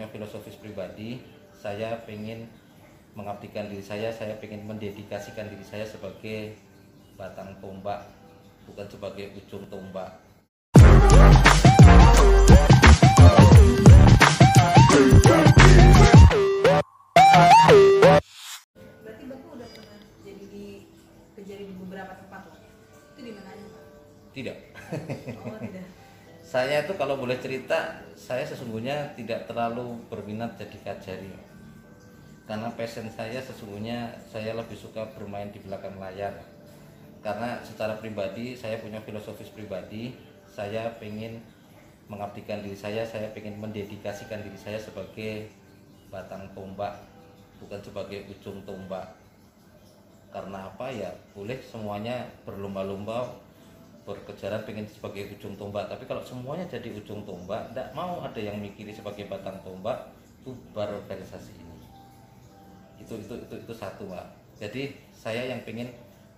punya filosofis pribadi. Saya pengen mengabdikan diri saya pengen mendedikasikan diri saya sebagai batang tombak, bukan sebagai ujung tombak. Berarti Bapak udah pernah kejadian di beberapa tempat loh. Itu di mana aja, Pak? Tidak. Oh, tidak. Saya itu kalau boleh cerita, saya sesungguhnya tidak terlalu berminat jadi kajari. Karena passion saya sesungguhnya saya lebih suka bermain di belakang layar. Karena secara pribadi saya punya filosofis pribadi, saya pengen mengabdikan diri saya pengen mendedikasikan diri saya sebagai batang tombak, bukan sebagai ujung tombak. Karena apa ya, boleh semuanya berlomba-lomba berkejaran pengen sebagai ujung tombak, tapi kalau semuanya jadi ujung tombak, tidak mau ada yang mikiri sebagai batang tombak, bubar organisasi ini. Itu satu, Pak. Jadi saya yang pengen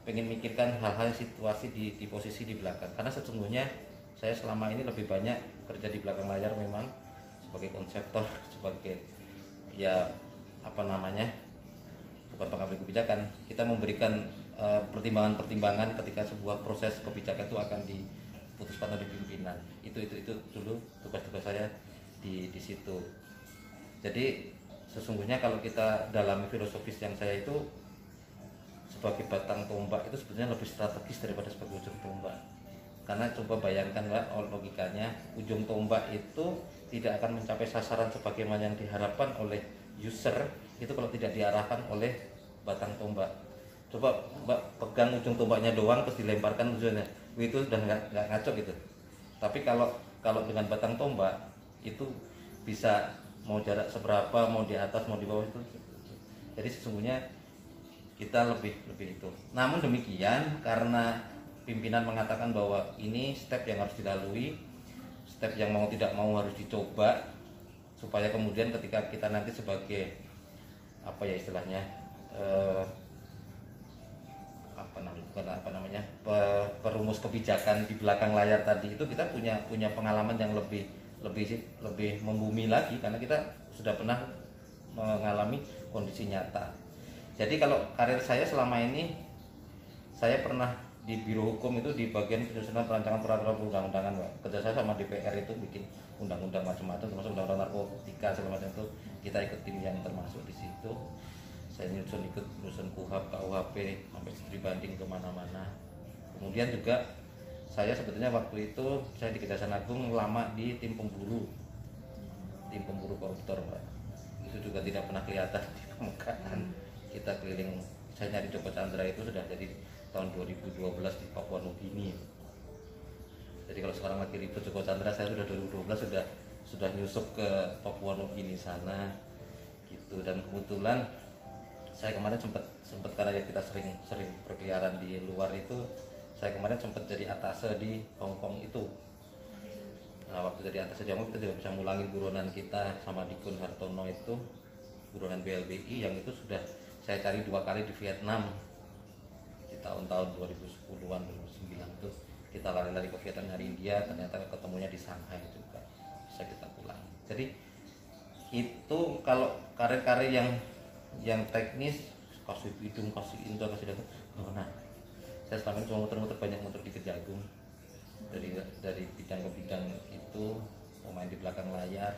mikirkan hal-hal situasi di posisi di belakang, karena sesungguhnya saya selama ini lebih banyak kerja di belakang layar, memang sebagai konseptor, sebagai ya apa namanya, bukan pengambil kebijakan. Kita memberikan pertimbangan-pertimbangan ketika sebuah proses kebijakan itu akan diputuskan oleh pimpinan. Itu dulu tugas-tugas saya di situ. Jadi sesungguhnya kalau kita dalami filosofis yang saya itu, sebagai batang tombak itu sebenarnya lebih strategis daripada sebagai ujung tombak. Karena coba bayangkan, Pak, logikanya ujung tombak itu tidak akan mencapai sasaran sebagaimana yang diharapkan oleh user itu kalau tidak diarahkan oleh batang tombak. Coba Mbak pegang ujung tombaknya doang terus dilemparkan ujungnya, itu sudah nggak ngaco gitu. Tapi kalau dengan batang tombak itu bisa mau jarak seberapa, mau di atas mau di bawah itu. Jadi sesungguhnya kita lebih itu. Namun demikian, karena pimpinan mengatakan bahwa ini step yang harus dilalui, step yang mau tidak mau harus dicoba, supaya kemudian ketika kita nanti sebagai apa ya istilahnya, perumus kebijakan di belakang layar tadi itu, kita punya pengalaman yang lebih membumi lagi, karena kita sudah pernah mengalami kondisi nyata. Jadi kalau karir saya selama ini, saya pernah di Biro Hukum itu di bagian penyusunan perancangan peraturan perundang-undangan, Pak. Kerja saya sama DPR itu bikin undang-undang macam-macam, termasuk undang-undang narkotika segala macam itu. Kita ikut tim yang termasuk di situ. Saya ikut nyusun KUHP, KUHP sampai studi banding kemana-mana. Kemudian juga saya sebetulnya waktu itu saya di Kejaksaan Agung lama di tim pemburu koruptor, Pak. Itu juga tidak pernah kelihatan di permukaan. Kita keliling, saya nyari Joko Chandra itu sudah jadi tahun 2012 di Papua Nugini. Jadi kalau sekarang lagi ribut Joko Chandra, saya sudah 2012 sudah nyusup ke Papua Nugini sana gitu. Dan kebetulan saya kemarin sempat karena ya kita sering berkeliaran di luar itu, saya kemarin sempat jadi atase di Hong Kong itu. Nah, waktu jadi atase di Hong Kong kita juga bisa ngulangin buronan kita sama Dikun Hartono itu, buronan BLBI yang itu sudah saya cari 2 kali di Vietnam di tahun-tahun 2010-an 2009 itu. Kita lari-lari ke Vietnam nyari India, ternyata ketemunya di Shanghai juga, bisa kita pulang. Jadi itu kalau karir-karir yang teknis, kasih hidung, kasih indah, kasih data, nah saya selama ini cuma muter-muter, banyak muter di Kejagung, dari bidang ke bidang itu, main di belakang layar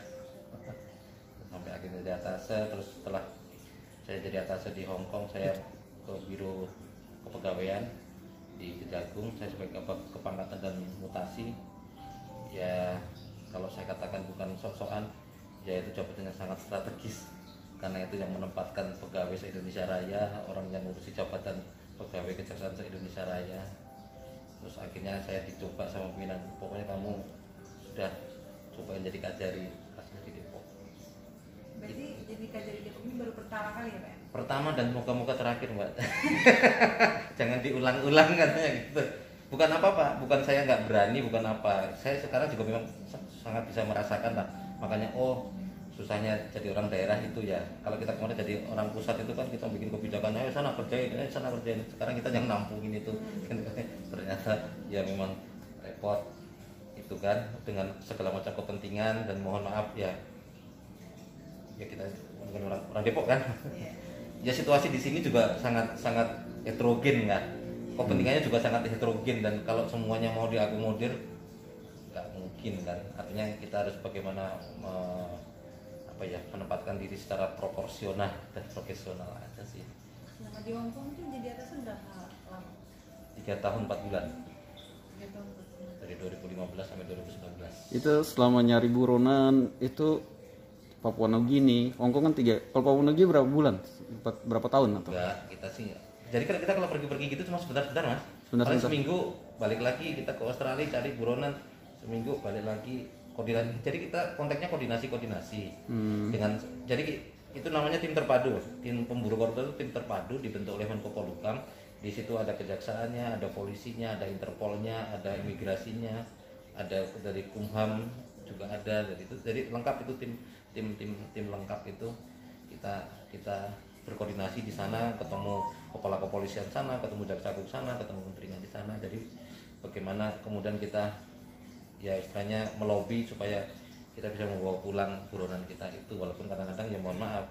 sampai akhirnya jadi atase. Terus setelah saya jadi atase di Hong Kong, saya ke Biro Kepegawaian di Kejagung, saya sebagai kepangkatan dan mutasi. Ya kalau saya katakan bukan sok-sokan, ya itu jabatannya sangat strategis, karena itu yang menempatkan pegawai se-Indonesia Raya, orang yang ngurusi jabatan pegawai kejaksaan se-Indonesia Raya. Terus akhirnya saya dicoba sama pimpinan, pokoknya kamu sudah cobain jadi kajari kasus di Depok. Berarti jadi kajari Depok ini baru pertama kali ya, Pak? Pertama dan moga-moga terakhir, Mbak. Jangan diulang-ulang katanya gitu. Bukan apa-apa, bukan saya nggak berani, bukan apa. Saya sekarang juga memang sangat bisa merasakan lah. Makanya susahnya jadi orang daerah itu ya. Kalau kita kemarin jadi orang pusat itu kan kita bikin kebijakan, ayo sana kerjain, sana kerjain. Sekarang kita yang nampungin itu. Ternyata ya memang repot itu kan, dengan segala macam kepentingan. Dan mohon maaf ya, orang Depok kan. Iya. Ya situasi di sini juga sangat sangat heterogen kan, kepentingannya juga sangat heterogen, dan kalau semuanya mau diakomodir nggak mungkin kan. Artinya kita harus bagaimana menempatkan diri secara proporsional dan profesional aja sih. Selama di Hongkong tuh jadi atasan berapa lama? 3 tahun 4 bulan 3 tahun 4 bulan. dari 2015 sampai 2019. Itu selama nyari buronan itu Papua Nugini, Hongkong kan 3. Kalau Papua Nugini berapa bulan? Berapa tahun atau? Enggak, kita sih. Jadi kan kita kalau pergi-pergi gitu cuma sebentar-sebentar mas. Paling Sebentar. seminggu balik lagi kita ke Australia cari buronan, seminggu balik lagi koordinasi. Jadi kita kontaknya koordinasi dengan. Jadi itu namanya tim terpadu. Tim pemburu korupsi itu tim terpadu dibentuk oleh Menko Polhukam. Di situ ada kejaksaannya, ada polisinya, ada Interpolnya, ada imigrasinya, ada dari Kumham juga ada. Jadi lengkap itu tim lengkap itu kita berkoordinasi di sana, ketemu kepala kepolisian sana, ketemu jaksa agung sana, ketemu menterinya di sana. Jadi bagaimana kemudian kita ya istilahnya melobi supaya kita bisa membawa pulang buronan kita itu, walaupun kadang-kadang ya mohon maaf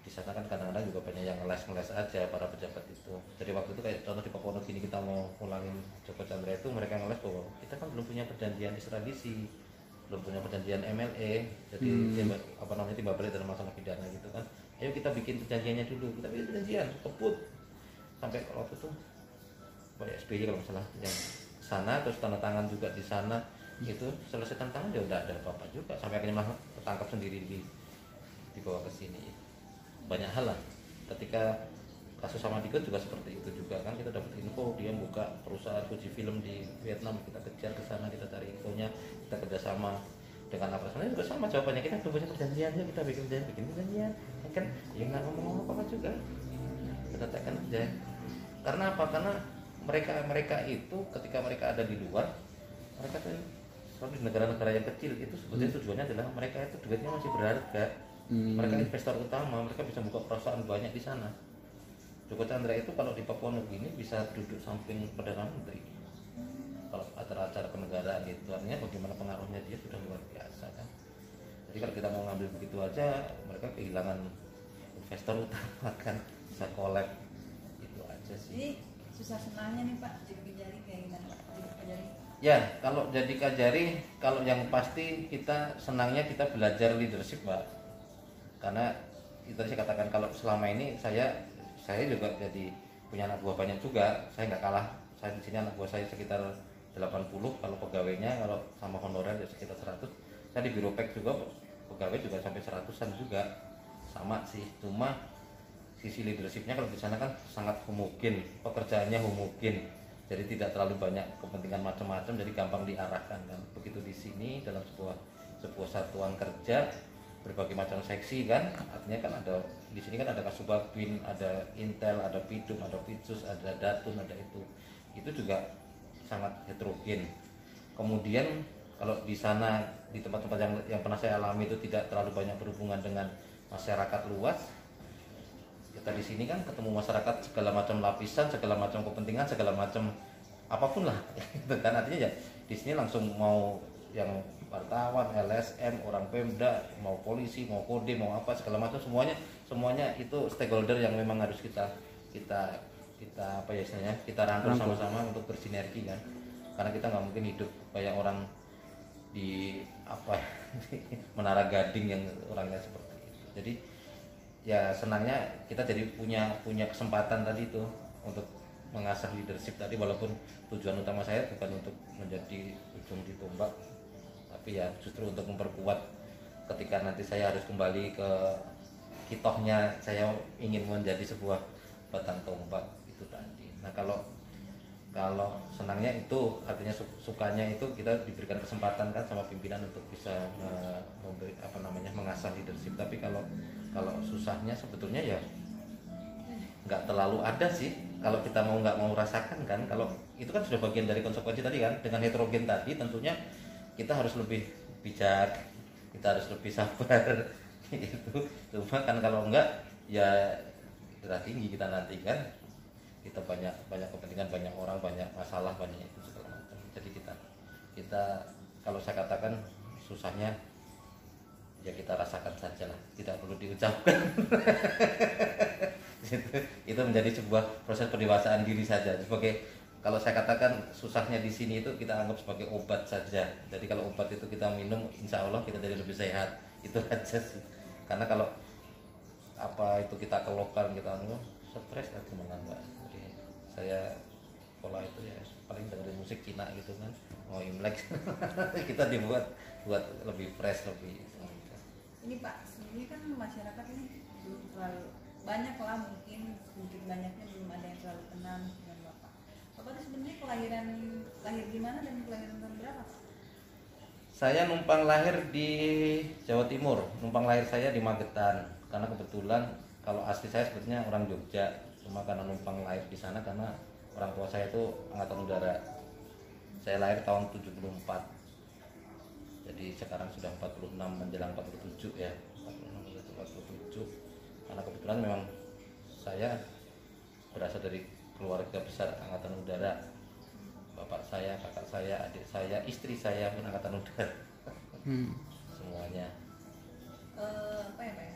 di sana kan kadang-kadang juga banyak yang ngeles aja para pejabat itu. Jadi waktu itu kayak contoh di Papua Nugini kita mau pulangin Joko Chandra itu, mereka ngeles bahwa kita kan belum punya perjanjian ekstradisi, belum punya perjanjian MLE, jadi timba balik dalam masalah pidana gitu kan. Ayo kita bikin perjanjiannya dulu, kita bikin perjanjian, kebut sampai kalau waktu itu Pak SBY kalau misalnya yang sana, terus tanda tangan juga di sana, itu selesai tanda tangan ya udah ada apa-apa juga, sampai akhirnya malah ketangkap sendiri dibawa ke sini. Banyak hal lah, ketika kasus sama Diko juga seperti itu juga kan, kita dapat info dia buka perusahaan Fuji Film di Vietnam, kita kejar ke sana, kita cari infonya, kita kerjasama dengan apa sana juga sama jawabannya, kita belum punya perjanjiannya, kita bikin perjanjian kan ya nggak ngomong apa juga, kita tekan aja. Karena apa? Karena mereka itu ketika mereka ada di luar, mereka tuh selalu di negara-negara yang kecil itu sebetulnya tujuannya adalah mereka itu duitnya masih berharga. Mereka investor utama, mereka bisa buka perusahaan banyak di sana. Joko Chandra itu kalau di Papua Nugini bisa duduk samping Perdana Menteri kalau acara-acara kenegaraan itu, artinya bagaimana pengaruhnya dia sudah luar biasa kan. Jadi kalau kita mau ngambil begitu aja, mereka kehilangan investor utama kan, bisa collab, itu aja sih. Jadi susah senangnya nih Pak jadi kejari kayak gimana Pak? Jadi kejari. Ya, kalau jadi Kajari, kalau yang pasti kita senangnya kita belajar leadership, Mbak. Karena itu saya katakan, kalau selama ini saya juga jadi punya anak buah banyak juga. Saya nggak kalah. Saya di sini anak buah saya sekitar 80, kalau pegawainya, kalau sama honorer ya sekitar 100. Saya di Biro Pek juga pegawai juga sampai 100-an juga. Sama sih, cuma sisi leadershipnya kalau di sana kan sangat homogen, pekerjaannya homogen. Jadi tidak terlalu banyak kepentingan macam-macam, jadi gampang diarahkan kan. Begitu di sini dalam sebuah satuan kerja berbagai macam seksi kan, artinya kan ada di sini kan ada Kasubag-Bin, ada Intel, ada Pidum, ada Pitsus, ada Datun, ada itu juga sangat heterogen. Kemudian kalau di sana di tempat-tempat yang pernah saya alami itu tidak terlalu banyak berhubungan dengan masyarakat luas. Kita di sini kan ketemu masyarakat segala macam lapisan, segala macam kepentingan, segala macam apapun lah. Itu kan artinya ya di sini langsung mau yang wartawan, LSM, orang Pemda, mau polisi, mau kode, mau apa segala macam, semuanya itu stakeholder yang memang harus kita apa ya istilahnya, kita rangkul sama-sama untuk bersinergi kan. Karena kita nggak mungkin hidup kayak orang di apa di Menara Gading yang orangnya seperti itu. Jadi ya senangnya kita jadi punya kesempatan tadi itu untuk mengasah leadership tadi, walaupun tujuan utama saya bukan untuk menjadi ujung ditombak, tapi ya justru untuk memperkuat ketika nanti saya harus kembali ke kitohnya, saya ingin menjadi sebuah batang tombak itu tadi. Nah kalau senangnya itu artinya sukanya itu kita diberikan kesempatan kan sama pimpinan untuk bisa memberi mengasah leadership. Tapi kalau susahnya sebetulnya ya nggak terlalu ada sih kalau kita nggak mau rasakan kan. Kalau itu kan sudah bagian dari konsekuensi tadi kan, dengan heterogen tadi tentunya kita harus lebih bijak, kita harus lebih sabar itu. Cuma kan kalau enggak ya darah tinggi kita nanti kan, kita banyak kepentingan, banyak orang, banyak masalah, banyak itu segala macam. Jadi kita kalau saya katakan susahnya ya kita rasakan saja lah, tidak perlu diucapkan. Itu menjadi sebuah proses pendewasaan diri saja. Sebagai, kalau saya katakan susahnya di sini itu kita anggap sebagai obat saja. Jadi kalau obat itu kita minum, insya Allah kita jadi lebih sehat. Itu aja sih. Karena kalau apa itu kita keluhkan, kita stres kan gimana mbak. Jadi saya pola itu ya paling dengerin musik Cina gitu kan, mau Imlek kita dibuat lebih fresh, lebih. Ini Pak, sebenarnya kan masyarakat ini belum terlalu banyak lah, mungkin banyaknya belum ada yang terlalu kenal dengan Bapak. Bapak itu sebenarnya lahir di mana dan kelahiran tahun berapa Pak? Saya numpang lahir di Jawa Timur, numpang lahir saya di Magetan. Karena kebetulan kalau asli saya sebetulnya orang Jogja, cuma karena numpang lahir di sana karena orang tua saya itu angkatan udara. Saya lahir tahun 74. Jadi sekarang sudah 46 menjelang 47 ya. 47. Karena kebetulan memang saya berasal dari keluarga besar angkatan udara. Bapak saya, kakak saya, adik saya, istri saya pun angkatan udara. Semuanya. Apa ya Pak?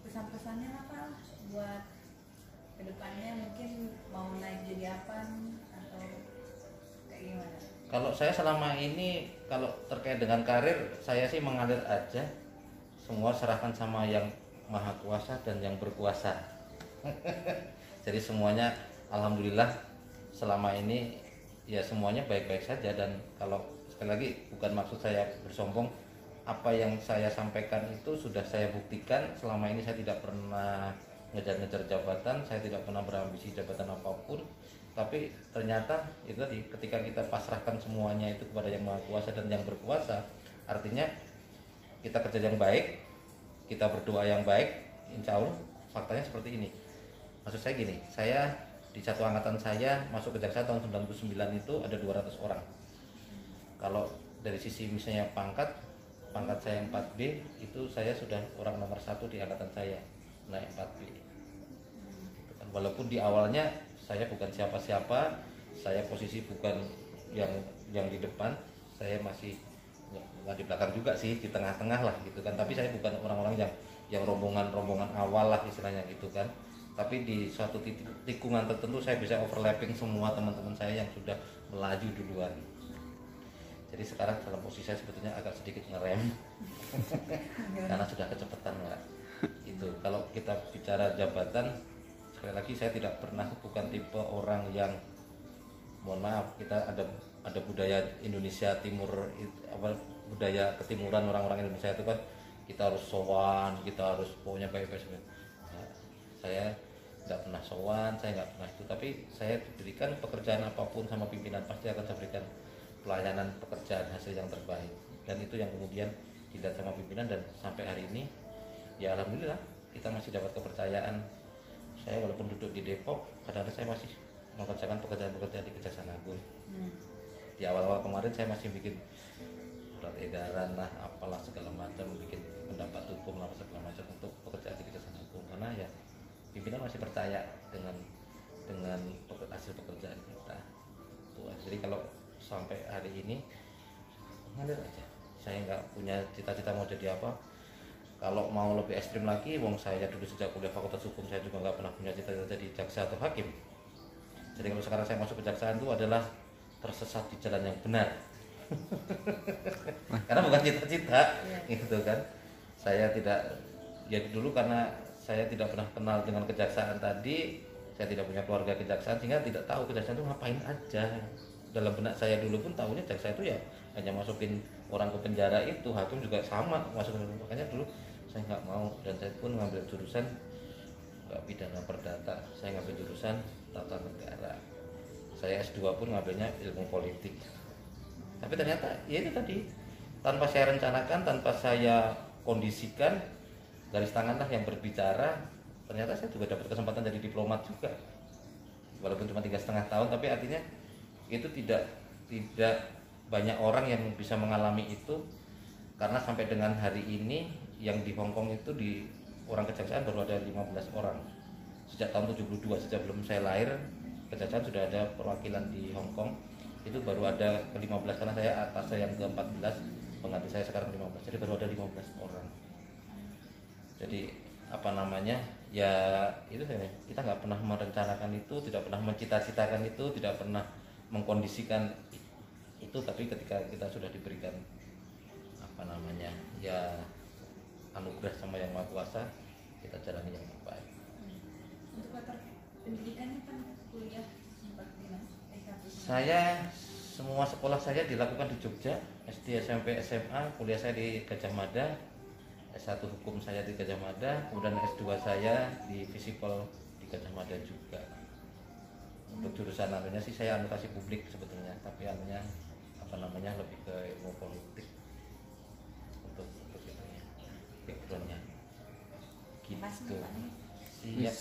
Pesan-pesannya apa buat kedepannya, mungkin mau naik jadi apa atau kayak gimana? Kalau saya selama ini kalau terkait dengan karir, saya sih mengalir aja. Semua serahkan sama yang maha kuasa dan yang berkuasa. Jadi semuanya alhamdulillah selama ini ya semuanya baik-baik saja. Dan kalau sekali lagi bukan maksud saya bersombong, apa yang saya sampaikan itu sudah saya buktikan. Selama ini saya tidak pernah ngejar-ngejar jabatan, saya tidak pernah berambisi jabatan apapun. Tapi ternyata itu tadi, ketika kita pasrahkan semuanya itu kepada yang maha kuasa dan yang berkuasa, artinya kita kerja yang baik, kita berdoa yang baik, insya Allah faktanya seperti ini. Maksud saya gini, saya di satu angkatan saya masuk kejaksaan tahun 99 itu ada 200 orang. Kalau dari sisi misalnya pangkat saya 4B, itu saya sudah orang nomor 1 di angkatan saya, naik 4B. Gitu kan. Walaupun di awalnya saya bukan siapa-siapa, saya posisi bukan yang di depan, saya masih nggak di belakang juga sih, di tengah-tengah lah gitu kan. Tapi saya bukan orang-orang yang rombongan awal lah istilahnya gitu kan. Tapi di suatu tikungan tertentu saya bisa overlapping semua teman-teman saya yang sudah melaju duluan. Jadi sekarang dalam posisi saya sebetulnya agak sedikit ngerem karena sudah kecepatan Mbak. Itu kalau kita bicara jabatan, sekali lagi saya tidak pernah, bukan tipe orang yang, mohon maaf, kita ada budaya Indonesia Timur, budaya ketimuran orang-orang Indonesia itu kan kita harus sowan, kita harus pokoknya baik-baik. Nah, saya tidak pernah sowan, saya nggak pernah itu. Tapi saya diberikan pekerjaan apapun sama pimpinan, pasti akan saya berikan pelayanan pekerjaan hasil yang terbaik. Dan itu yang kemudian dilihat sama pimpinan, dan sampai hari ini ya alhamdulillah kita masih dapat kepercayaan. Saya walaupun duduk di Depok, kadang-kadang saya masih mengerjakan pekerjaan-pekerjaan di Kejaksaan Agung. Di awal-awal kemarin saya masih bikin surat edaran lah, apalah segala macam, bikin pendapat hukum lah segala macam untuk pekerjaan di Kejaksaan Agung, karena ya pimpinan masih percaya dengan hasil pekerjaan kita. Tuh, jadi kalau sampai hari ini ngalir aja. Saya nggak punya cita-cita mau jadi apa. Kalau mau lebih ekstrim lagi, wong saya dulu sejak kuliah Fakultas Hukum saya juga nggak pernah punya cita-cita jadi jaksa atau hakim. Jadi kalau sekarang saya masuk kejaksaan itu adalah tersesat di jalan yang benar. Karena bukan cita-cita, gitu kan. Saya tidak, ya dulu karena saya tidak pernah kenal dengan kejaksaan tadi, saya tidak punya keluarga kejaksaan, sehingga tidak tahu kejaksaan itu ngapain aja. Dalam benak saya dulu pun tahunya jaksa itu ya hanya masukin orang ke penjara itu, hakim juga sama masukin. Makanya dulu saya nggak mau, dan saya pun ngambil jurusan nggak pidana perdata, saya ngambil jurusan tata negara. Saya S2 pun ngambilnya ilmu politik. Tapi ternyata ya itu tadi, tanpa saya rencanakan, tanpa saya kondisikan, garis tangan lah yang berbicara. Ternyata saya juga dapat kesempatan jadi diplomat juga, walaupun cuma 3,5 tahun, tapi artinya itu tidak banyak orang yang bisa mengalami itu. Karena sampai dengan hari ini yang di Hong Kong itu di orang kejaksaan baru ada 15 orang sejak tahun 72, sejak belum saya lahir kejaksaan sudah ada perwakilan di Hong Kong. Itu baru ada ke-15 karena saya atas saya yang ke-14, pengganti saya sekarang 15, jadi baru ada 15 orang. Jadi apa namanya ya itu kita nggak pernah merencanakan itu, tidak pernah mencita-citakan itu, tidak pernah mengkondisikan itu, tapi ketika kita sudah diberikan apa namanya ya anugerah sama yang maha kuasa, kita jalani yang terbaik. Untuk latar pendidikannya kan kuliah sempat di mana? S1. Saya semua sekolah saya dilakukan di Jogja, SD, SMP, SMA, kuliah saya di Gajah Mada, S1 hukum saya di Gajah Mada, kemudian S2 saya di Fisipol di Gajah Mada juga. Untuk jurusan anunya sih saya administrasi publik sebetulnya, tapi anunya apa namanya lebih ke ilmu politik untuk itunya, backgroundnya Makasih gitu. Pak. Siap.